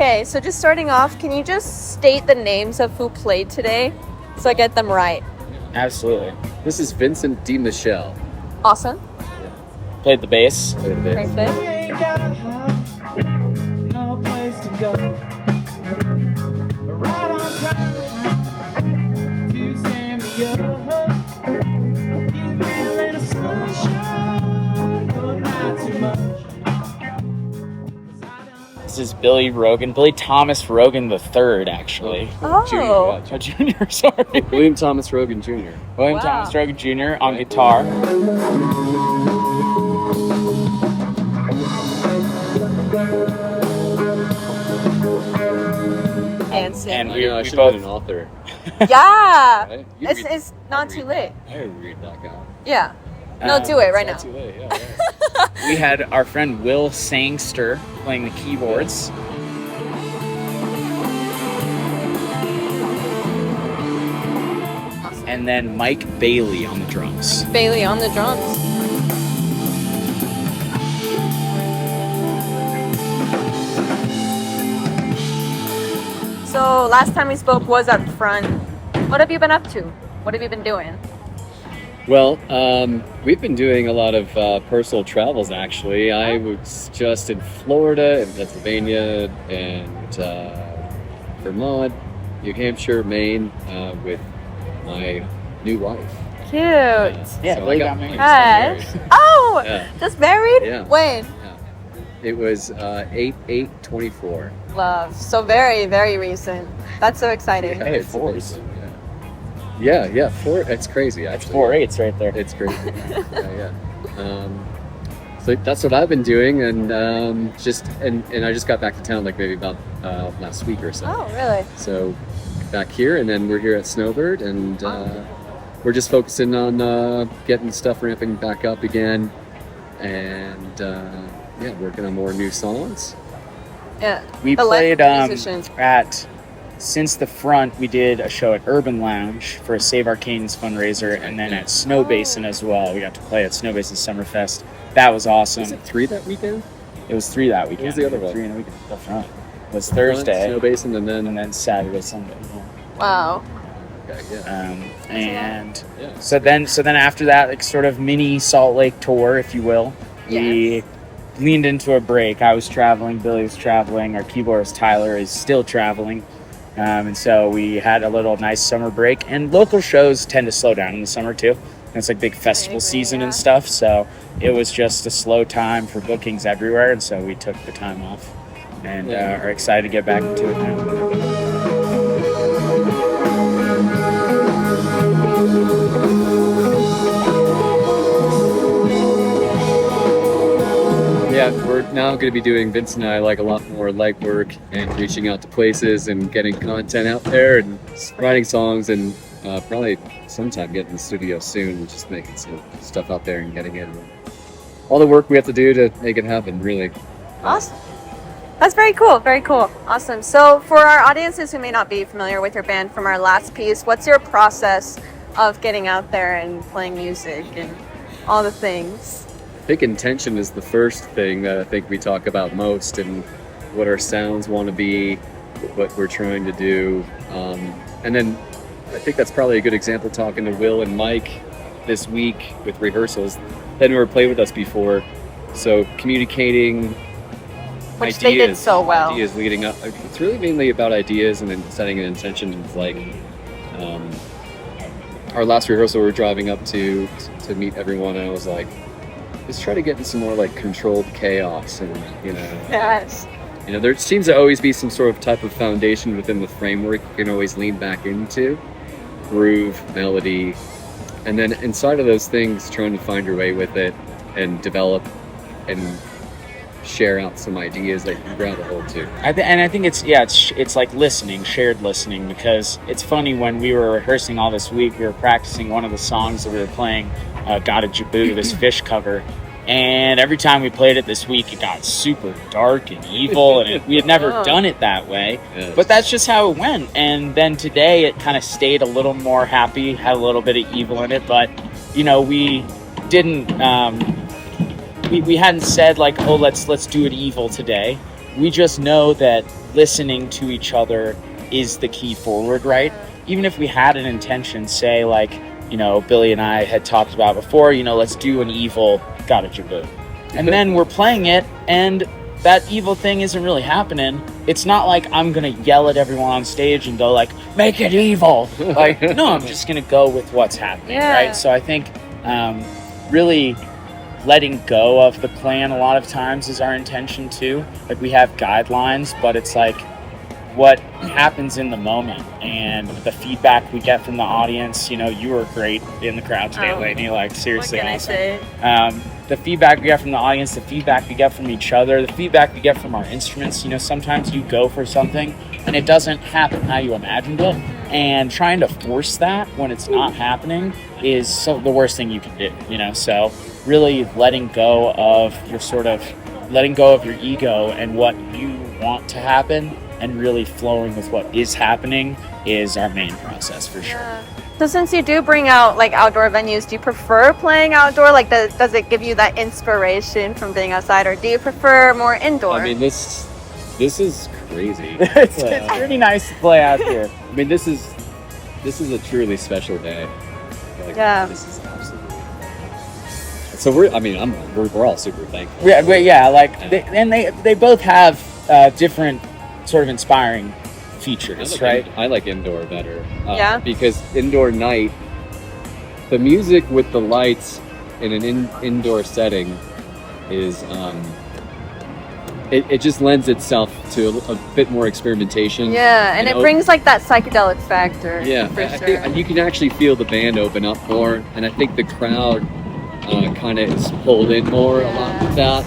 Okay, so just starting off, can you just state the names of who played today so I get them right? Absolutely. This is Vincent D. Michelle. Awesome. Played the bass. Great fit. No place to go. Right on time to San Diego. You feel in a sunshine, but not too much. This is Billy Thomas Rogan III, actually. Oh. Junior, sorry. William Thomas Rogan Jr. William Wow. Thomas Rogan Jr. on guitar. And we I should both have been an author. Yeah. Right? It's not too late. I would read that guy. Yeah. No, do it right now. It's not too late, yeah. Right. we had our friend Will Sangster playing the keyboards. And then Mike Bailey on the drums. Bailey on the drums. So last time we spoke was up front. What have you been up to? What have you been doing? Well, we've been doing a lot of personal travels, actually. I was just in Florida and Pennsylvania and Vermont, New Hampshire, Maine with my new wife. Cute. Yeah, So Billy I got married. Yes. Oh, Yeah. just married? Yeah. When? It was 8/8/24. Love. So very, very recent. That's so exciting. Yeah, Hey, it's fours. amazing, yeah. Four. It's crazy, actually. 4/8 right there. It's crazy. yeah. So that's what I've been doing, and I just got back to town like maybe about last week or so. Oh, really? So back here, and then we're here at Snowbird, and we're just focusing on getting stuff ramping back up again, and working on more new songs. Yeah. We The life played of musicians. since the front, we did a show at Urban Lounge for a Save Our Canes fundraiser, and then at Snow Basin as well. We got to play at Snow Basin Summerfest. That was awesome. Was it 3 that weekend? It was 3 that weekend. What was the other one? 3 in the weekend. The front was Thursday, Snow Basin, and and then Saturday, Sunday. Yeah. Wow. okay, yeah. And Yeah. so then after that, like sort of mini Salt Lake tour, if you will, we leaned into a break. I was traveling, Billy was traveling, our keyboardist Tyler is still traveling. And so we had a little nice summer break, and local shows tend to slow down in the summer too. And it's like big festival season and stuff. So it was just a slow time for bookings everywhere. And so we took the time off and are excited to get back into it now. Yeah, we're now going to be doing, Vince and I, like a lot more legwork and reaching out to places and getting content out there and writing songs, and probably sometime getting in the studio soon and just making some stuff out there and getting it. All the work we have to do to make it happen, really. Awesome. That's very cool. Very cool. Awesome. So for our audiences who may not be familiar with your band from our last piece, what's your process of getting out there and playing music and all the things? I think intention is the first thing that I think we talk about most, and what our sounds want to be, what we're trying to do. And then I think that's probably a good example talking to Will and Mike this week with rehearsals. They never played with us before. So communicating Which ideas, they did so well. Ideas leading up. It's really mainly about ideas and then setting an intention. It's like our last rehearsal, we were driving up to meet everyone, and I was like, let's try to get in some more like controlled chaos, and Yes. there seems to always be some sort of type of foundation within the framework you can always lean back into, groove, melody, and then inside of those things trying to find your way with it and develop and share out some ideas that you grab a hold to. I think it's like listening, shared listening, because it's funny, when we were rehearsing all this week, we were practicing one of the songs that we were playing, Gotta Jaboo, this Fish cover, and every time we played it this week, it got super dark and evil, and we had never done it that way, but that's just how it went. And then today it kind of stayed a little more happy, had a little bit of evil in it, but we didn't we hadn't said like, oh, let's do it evil today. we just know that listening to each other is the key forward, right? Even if we had an intention, say like, you know, Billy and I had talked about before, you know, let's do an evil Gotta Jaboo. And then we're playing it and that evil thing isn't really happening. It's not like I'm gonna yell at everyone on stage and go like, make it evil. Like, no, I'm just gonna go with what's happening, right? So I think really letting go of the plan a lot of times is our intention too. Like we have guidelines, but it's like what happens in the moment and the feedback we get from the audience. You know, you were great in the crowd today, Laney. Like seriously, what can awesome. I say? The feedback we get from the audience, the feedback we get from each other, the feedback we get from our instruments. You know, sometimes you go for something and it doesn't happen how you imagined it, and trying to force that when it's not happening is the worst thing you can do. You know, so really letting go of your ego and what you want to happen, and really flowing with what is happening is our main process for sure. So since you do bring out like outdoor venues, do you prefer playing outdoor? Like does it give you that inspiration from being outside, or do you prefer more indoor? I mean, this is crazy. It's pretty nice to play out here. I mean, this is a truly special day. Like, Yeah. This is absolutely. So we're all super thankful. They both have different sort of inspiring features, right? I like indoor better. Yeah. Because indoor night, the music with the lights in an indoor setting is it just lends itself to a bit more experimentation. Yeah, and you it know? brings like that psychedelic factor. Yeah, for I sure. think you can actually feel the band open up more, and I think the crowd kind of is pulled in more along with that.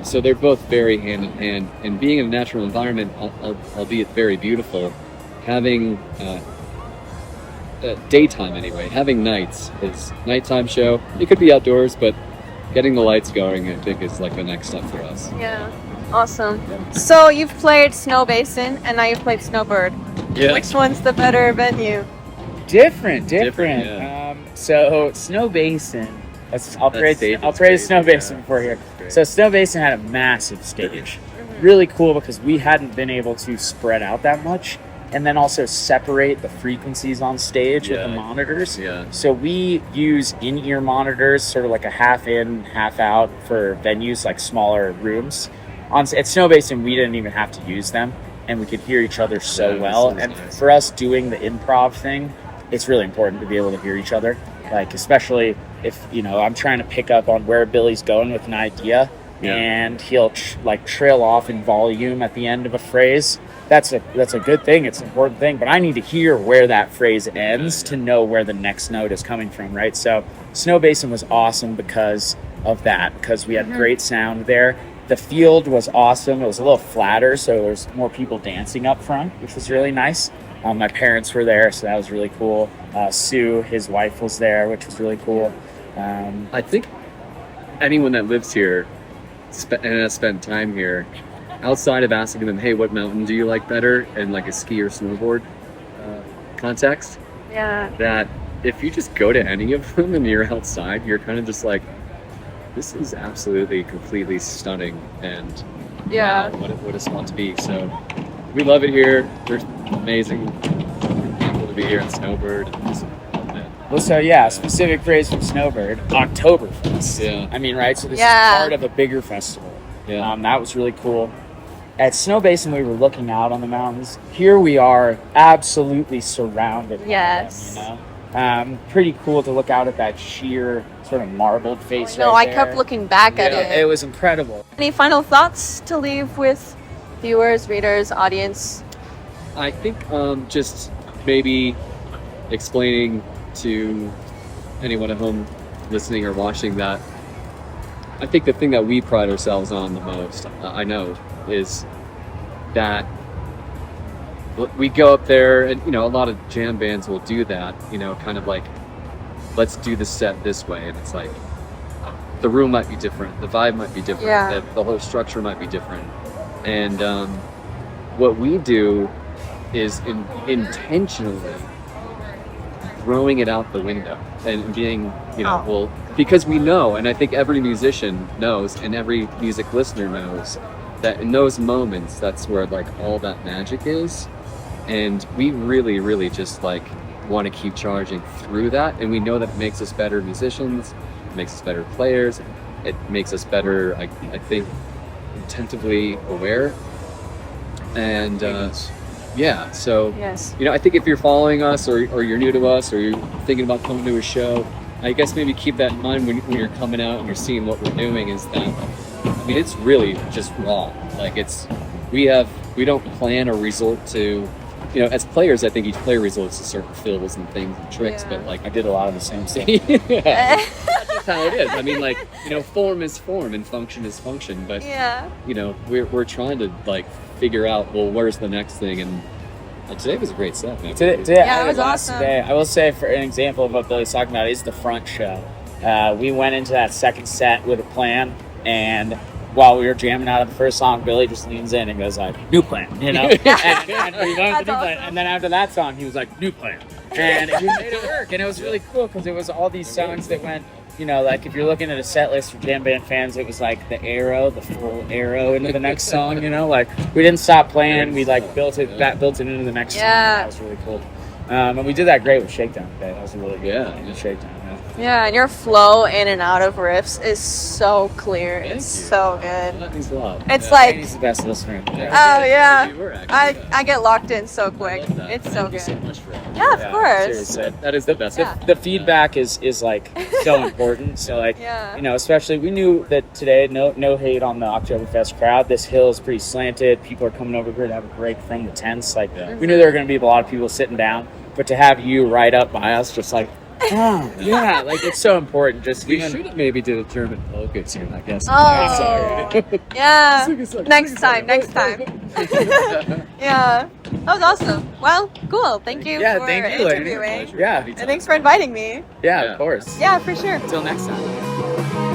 So they're both very hand in hand, and being in a natural environment, albeit very beautiful, having daytime anyway, having nights is nighttime show. It could be outdoors, but getting the lights going, I think, is like the next step for us. Yeah, awesome. So you've played Snow Basin and now you've played Snowbird. Yeah. Which one's the better venue? Different. yeah. So Snow Basin. I'll praise great, Snow Basin yeah. before here. Great. So Snow Basin had a massive stage. Really cool because we hadn't been able to spread out that much, and then also separate the frequencies on stage with the monitors. Yeah. So we use in-ear monitors, sort of like a half in, half out for venues like smaller rooms. At Snow Basin, we didn't even have to use them, and we could hear each other so well. And nice. for us doing the improv thing, it's really important to be able to hear each other. Like, especially if, you know, I'm trying to pick up on where Billy's going with an idea, and he'll trail off in volume at the end of a phrase. That's a good thing. It's an important thing, but I need to hear where that phrase ends to know where the next note is coming from, right? So Snow Basin was awesome because of that, because we had great sound there. The field was awesome. It was a little flatter, so there was more people dancing up front, which was really nice. My parents were there, so that was really cool. Sue, his wife, was there, which was really cool. I think anyone that lives here and has spent time here, outside of asking them, hey, what mountain do you like better, in like a ski or snowboard context, that if you just go to any of them and you're outside, you're kind of just like, this is absolutely completely stunning, and wow, what a spot to be. So we love it here. There's amazing people to be here in Snowbird. And just love it. Well, so specific phrase from Snowbird, Oktoberfest. Yeah. I mean, right? So this is part of a bigger festival. Yeah. That was really cool. At Snow Basin, we were looking out on the mountains. Here we are, absolutely surrounded by them, you know? Pretty cool to look out at that sheer sort of marbled face. I kept looking back at it. It was incredible. Any final thoughts to leave with viewers, readers, audience? I think just maybe explaining to anyone at home listening or watching that I think the thing that we pride ourselves on the most, I know, is that we go up there, and you know, a lot of jam bands will do that, you know, kind of like, let's do the set this way, and it's like, the room might be different, the vibe might be different, Yeah. the whole structure might be different. And what we do is intentionally throwing it out the window and being, well, because we know, and I think every musician knows, and every music listener knows, that in those moments, that's where like all that magic is. And we really, really just like want to keep charging through that. And we know that it makes us better musicians, it makes us better players, it makes us better, I think, attentively aware. And yeah, so Yes. I think if you're following us or you're new to us or you're thinking about coming to a show, I guess maybe keep that in mind when you're coming out and you're seeing what we're doing, is that, I mean, it's really just raw. Like we don't plan or resort to, as players, I think each player resorts to certain fills and things and tricks, Yeah. but like I did a lot of the same stuff. yeah, that's just how it is. I mean, like, form is form and function is function, but Yeah. we're trying to like figure out, well, where's the next thing, and today was a great set, man. Today, Yeah, it was last awesome. Day, I will say, for an example of what Billy's talking about, is the front show. We went into that second set with a plan, and while we were jamming out of the first song, Billy just leans in and goes like, "New plan," and we went with the new plan. awesome. And then after that song, he was like, "New plan," and we made it work. And it was really cool because it was all these songs that went, like if you're looking at a set list for jam band fans, it was like the full arrow into the next song. Like we didn't stop playing. We like built it into the next song. That was really cool. And we did that great with Shakedown today. That was a really good Shakedown. Yeah, and your flow in and out of riffs is so clear. It's you. so good. That means a lot. It's like, He's the best listener. oh yeah, You were actually, I get locked in so quick. I love that. It's so Thank you good. so much for that. Yeah, of course. Seriously. That is the best. Yeah. The feedback is like so important. So like, Yeah. especially we knew that today, no hate on the Oktoberfest crowd. This hill is pretty slanted. People are coming over here to have a break from the tents. Like we knew there were going to be a lot of people sitting down, but to have you right up by us, just like, oh, yeah, like it's so important. Just We should have maybe did a German polka tune, I guess. Oh, Sorry. yeah. Next Next time. Yeah, that was awesome. Well, cool. Thank you Yeah, for thank you, Laney. interviewing. Yeah, And thanks for inviting me. yeah, of course. Yeah, for sure. Until next time.